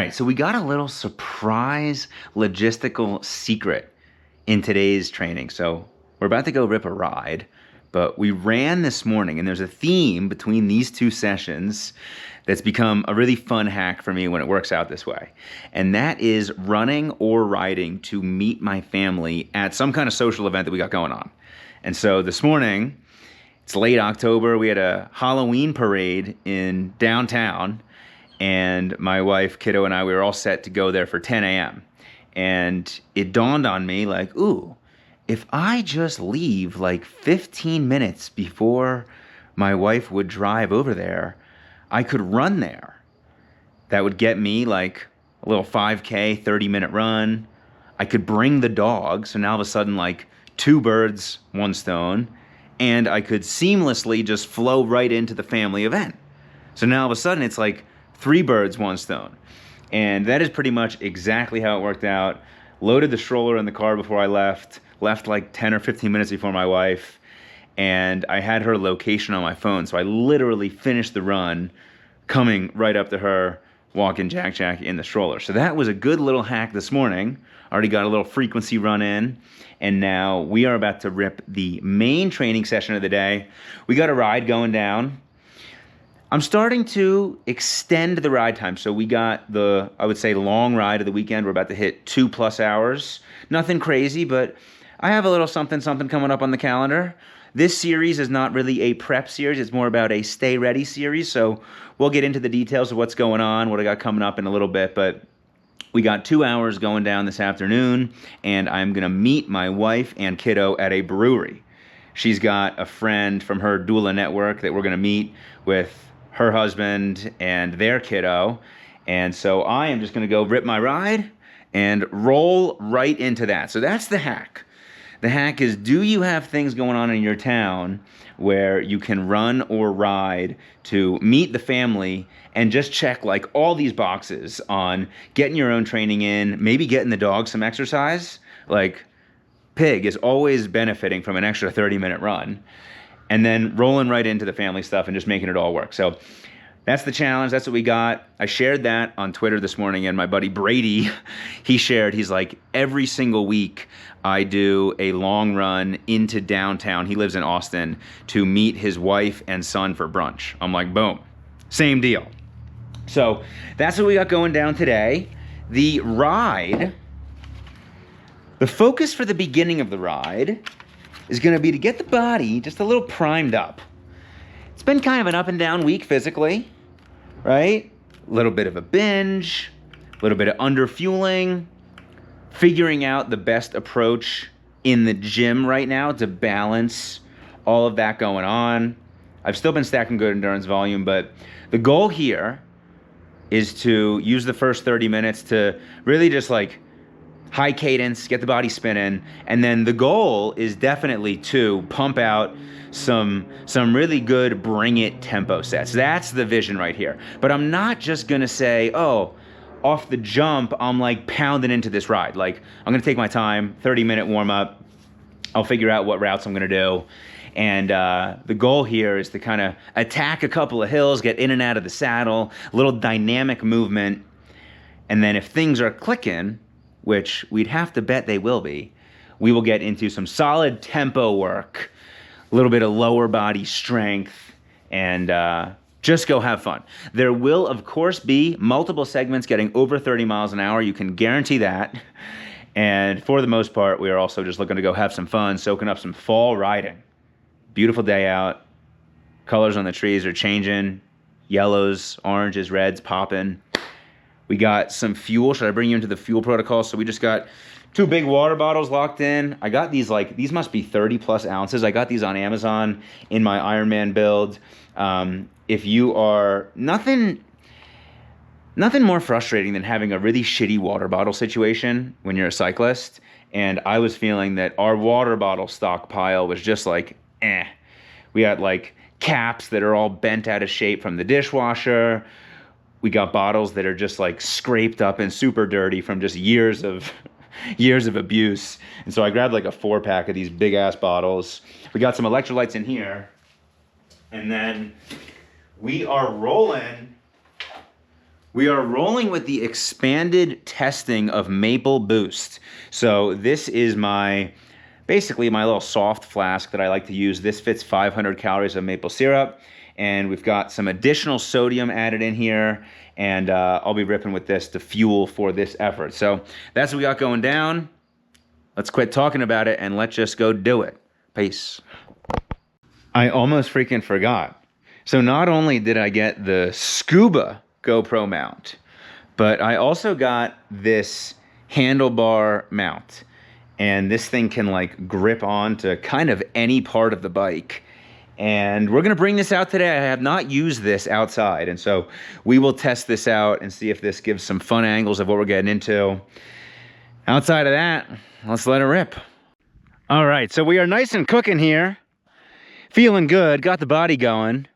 right, so we got a little surprise logistical secret in today's training. So we're about to go rip a ride, but we ran this morning, and there's a theme between these two sessions that's become a really fun hack for me when it works out this way. And that is running or riding to meet my family at some kind of social event that we got going on. And so this morning, it's late October, we had a Halloween parade in downtown, and my wife, kiddo, and I, we were all set to go there for 10 a.m. And it dawned on me like, ooh, if I just leave like 15 minutes before my wife would drive over there, I could run there. That would get me like a little 5K, 30-minute run. I could bring the dog, so now all of a sudden like 2 birds, 1 stone, and I could seamlessly just flow right into the family event. So now all of a sudden it's like 3 birds, 1 stone. And that is pretty much exactly how it worked out. Loaded the stroller in the car before I left like 10 or 15 minutes before my wife, and I had her location on my phone, so I literally finished the run coming right up to her, walking Jack in the stroller. So that was a good little hack this morning. Already got a little frequency run in, and now we are about to rip the main training session of the day. We got a ride going down. I'm starting to extend the ride time. So we got the, I would say, long ride of the weekend. We're about to hit 2+ hours. Nothing crazy, but I have a little something coming up on the calendar. This series is not really a prep series. It's more about a stay ready series. So we'll get into the details of what's going on, what I got coming up in a little bit. But we got 2 hours going down this afternoon, and I'm going to meet my wife and kiddo at a brewery. She's got a friend from her doula network that we're going to meet with her husband and their kiddo. And so I am just going to go rip my ride and roll right into that. So that's the hack. The hack is, do you have things going on in your town where you can run or ride to meet the family and just check like all these boxes on getting your own training in, maybe getting the dog some exercise? Like Pig is always benefiting from an extra 30-minute run, and then rolling right into the family stuff and just making it all work. So that's the challenge. That's what we got. I shared that on Twitter this morning, and my buddy Brady, he shared, he's like, every single week I do a long run into downtown. He lives in Austin, to meet his wife and son for brunch. I'm like, boom, same deal. So that's what we got going down today. The ride, the focus for the beginning of the ride is going to be to get the body just a little primed up. It's been kind of an up and down week physically, right? A little bit of a binge, a little bit of underfueling, figuring out the best approach in the gym right now to balance all of that going on. I've still been stacking good endurance volume, but the goal here is to use the first 30 minutes to really just like high cadence, get the body spinning, and then the goal is definitely to pump out some really good bring it tempo sets. That's the vision right here. But I'm not just gonna say, oh, off the jump, I'm like pounding into this ride. Like, I'm gonna take my time, 30-minute warm up. I'll figure out what routes I'm gonna do. And the goal here is to kind of attack a couple of hills, get in and out of the saddle, a little dynamic movement. And then if things are clicking, which we'd have to bet they will be, we will get into some solid tempo work, a little bit of lower body strength, and just go have fun. There will, of course, be multiple segments getting over 30 miles an hour. You can guarantee that. And for the most part, we are also just looking to go have some fun, soaking up some fall riding. Beautiful day out. Colors on the trees are changing. Yellows, oranges, reds popping. We got some fuel. Should I bring you into the fuel protocol? So we just got 2 big water bottles locked in. I got these, like, these must be 30+ ounces. I got these on Amazon in my Ironman build. If you are, nothing more frustrating than having a really shitty water bottle situation when you're a cyclist. And I was feeling that our water bottle stockpile was just like, eh. We got like caps that are all bent out of shape from the dishwasher. We got bottles that are just like scraped up and super dirty from just years of abuse. And so I grabbed like a 4-pack of these big ass bottles. We got some electrolytes in here. And then we are rolling We are rolling with the expanded testing of Maple Boost. So this is basically my little soft flask that I like to use. This fits 500 calories of maple syrup, and we've got some additional sodium added in here, and I'll be ripping with this to fuel for this effort. So that's what we got going down. Let's quit talking about it and let's just go do it. Peace. I almost freaking forgot. So not only did I get the Scuba GoPro mount, but I also got this handlebar mount. And this thing can like grip on to kind of any part of the bike. And we're gonna bring this out today. I have not used this outside. And so we will test this out and see if this gives some fun angles of what we're getting into. Outside of that, let's let it rip. All right, so we are nice and cooking here. Feeling good, got the body going.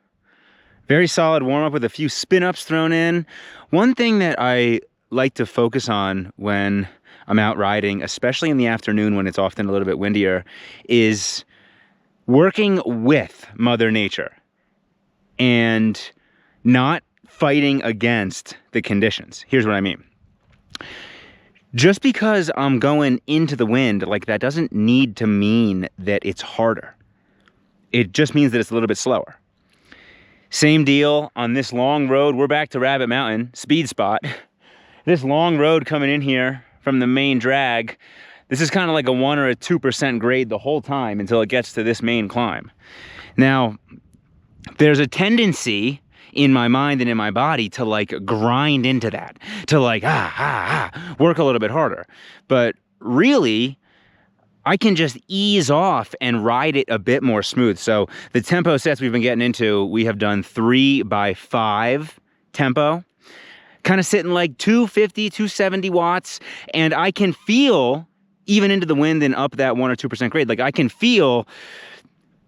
Very solid warm up with a few spin ups thrown in. One thing that I like to focus on when I'm out riding, especially in the afternoon when it's often a little bit windier, is working with Mother Nature and not fighting against the conditions. Here's what I mean. Just because I'm going into the wind, like that doesn't need to mean that it's harder. It just means that it's a little bit slower. Same deal on this long road. We're back to Rabbit Mountain, speed spot. This long road coming in here from the main drag, this is kind of like a 1 or a 2% grade the whole time until it gets to this main climb. Now, there's a tendency in my mind and in my body to like grind into that, to like, work a little bit harder. But really, I can just ease off and ride it a bit more smooth. So the tempo sets we've been getting into, we have done 3x5 tempo, kind of sitting like 250, 270 watts. And I can feel, even into the wind and up that 1 or 2% grade, like I can feel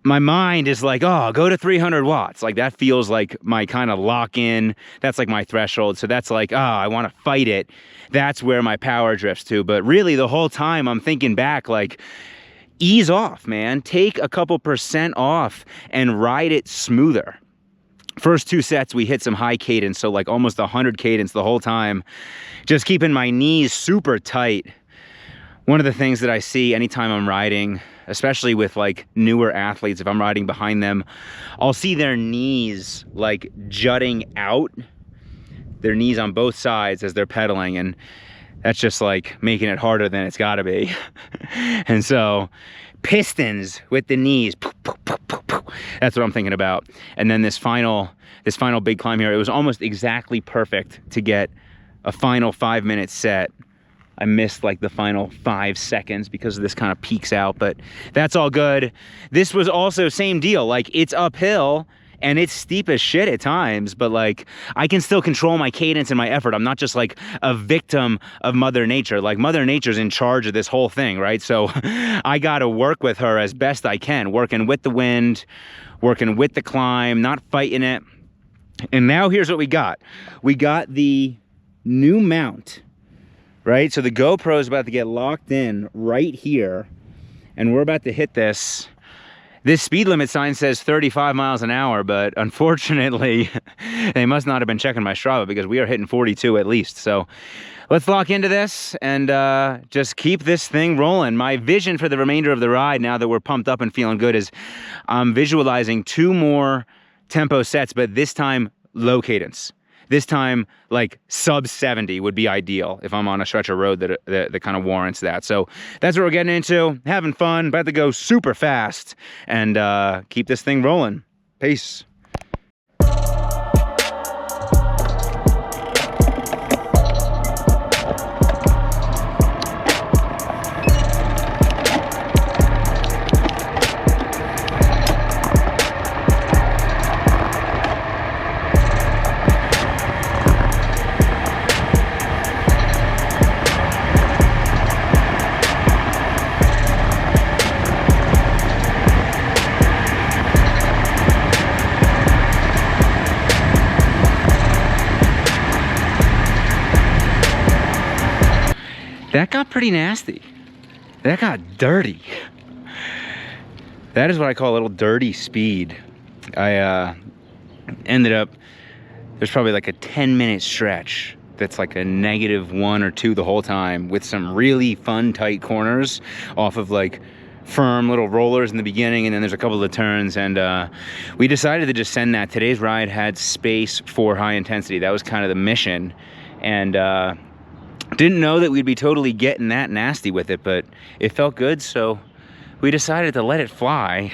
my mind is like, oh, go to 300 watts. Like that feels like my kind of lock in. That's like my threshold. So that's like, oh, I want to fight it. That's where my power drifts to. But really the whole time I'm thinking back, like, ease off, man. Take a couple % off and ride it smoother. First 2 sets, we hit some high cadence. So like almost 100 cadence the whole time. Just keeping my knees super tight. One of the things that I see anytime I'm riding, especially with like newer athletes, if I'm riding behind them, I'll see their knees like jutting out, their knees on both sides as they're pedaling, and that's just like making it harder than it's gotta be. And so pistons with the knees, that's what I'm thinking about. And then this final big climb here, it was almost exactly perfect to get a final 5-minute set. I missed like the final 5 seconds because this kind of peaks out, but that's all good. This was also same deal. Like it's uphill and it's steep as shit at times, but like I can still control my cadence and my effort. I'm not just like a victim of Mother Nature. Like Mother Nature's in charge of this whole thing, right? So I got to work with her as best I can, working with the wind, working with the climb, not fighting it. And now here's what we got. We got the new mount. Right, so the GoPro is about to get locked in right here, and we're about to hit this. This speed limit sign says 35 miles an hour, but unfortunately, they must not have been checking my Strava because we are hitting 42 at least. So let's lock into this and just keep this thing rolling. My vision for the remainder of the ride, now that we're pumped up and feeling good, is I'm visualizing 2 more tempo sets, but this time low cadence. This time, like sub 70 would be ideal if I'm on a stretch of road that kind of warrants that. So that's what we're getting into. Having fun, about to go super fast and keep this thing rolling. Peace. That got pretty nasty. That got dirty. That is what I call a little dirty speed. I ended up there's probably like a 10-minute stretch that's like a -1 or 2 the whole time, with some really fun tight corners off of like firm little rollers in the beginning, and then there's a couple of turns. And we decided to just send that. Today's ride had space for high intensity. That was kind of the mission, and didn't know that we'd be totally getting that nasty with it, but it felt good, so we decided to let it fly.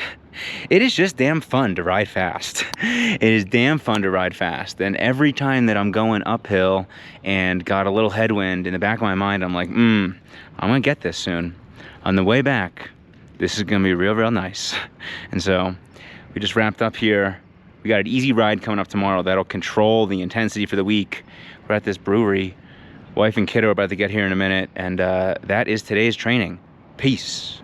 It is just damn fun to ride fast. It is damn fun to ride fast. And every time that I'm going uphill and got a little headwind, in the back of my mind, I'm like, I'm gonna get this soon. On the way back, this is gonna be real, real nice. And so we just wrapped up here. We got an easy ride coming up tomorrow that'll control the intensity for the week. We're at this brewery. Wife and kiddo are about to get here in a minute, and that is today's training. Peace.